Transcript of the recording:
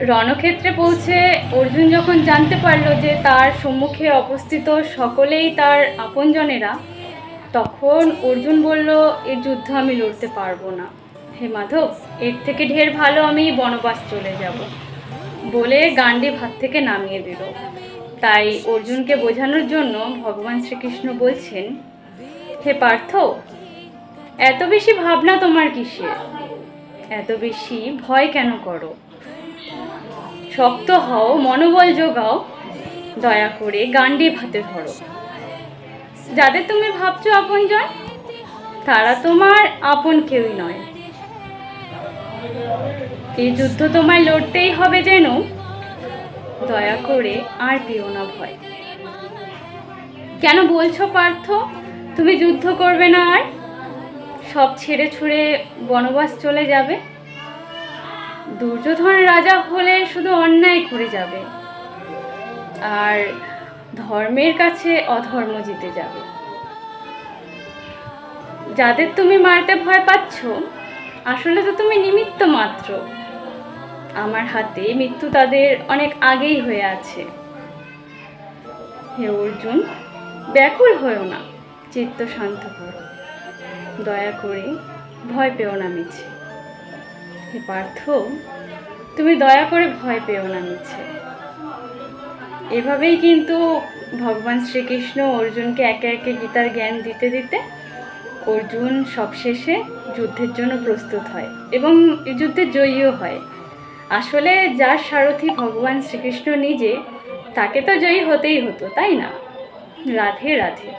রণক্ষেত্রে পৌঁছে অর্জুন যখন জানতে পারল যে তার সম্মুখে উপস্থিত সকলেই তার আপনজনেরা, তখন অর্জুন বলল, এই যুদ্ধ আমি লড়তে পারবো না। হে মাধব, এর থেকে ঢের ভালো আমি বনবাস চলে যাব, বলে গান্ডীব হাত থেকে নামিয়ে দিল। তাই অর্জুনকে বোঝানোর জন্য ভগবান শ্রীকৃষ্ণ বলছেন, হে পার্থ, এত বেশি ভাবনা তোমার কিসের? এত বেশি ভয় কেন করো? শক্ত হও, মনোবল যোগাও, দয়া করে গান্ডীব হাতে ধরো। যাদের তুমি ভাবছো আপনজন, তারা তোমার আপন কেউই নয়। এই যুদ্ধ তোমায় লড়তেই হবে যেন, দয়া করে আর পেও না ভয়। কেন বলছো পার্থ তুমি যুদ্ধ করবে না আর? সব ছেড়ে ছুড়ে বনবাস চলে যাবে? দুর্যোধন রাজা হলে শুধু অন্যায় করে যাবে, আর ধর্মের কাছে অধর্ম জিতে যাবে। যাদের তুমি মারতে ভয় পাচ্ছ, আসলে তো তুমি নিমিত্ত মাত্র। আমার হাতে মৃত্যু তাদের অনেক আগেই হয়ে আছে। হে অর্জুন, ব্যাকুল হয়েও না, চিত্ত শান্ত করো, দয়া করে ভয় পেও না মিছে। হে পার্থ, তুমি দয়া করে ভয় পেও না মিছে। এভাবেই কিন্তু ভগবান শ্রীকৃষ্ণ অর্জুনকে একে একে গীতার জ্ঞান দিতে দিতে অর্জুন সবশেষে যুদ্ধের জন্য প্রস্তুত হয় এবং এই যুদ্ধে জয়ীও হয়। আসলে যার সারথি ভগবান শ্রীকৃষ্ণ নিজে, তাকে তো জয়ী হতেই হতো, তাই না? রাধে রাধে।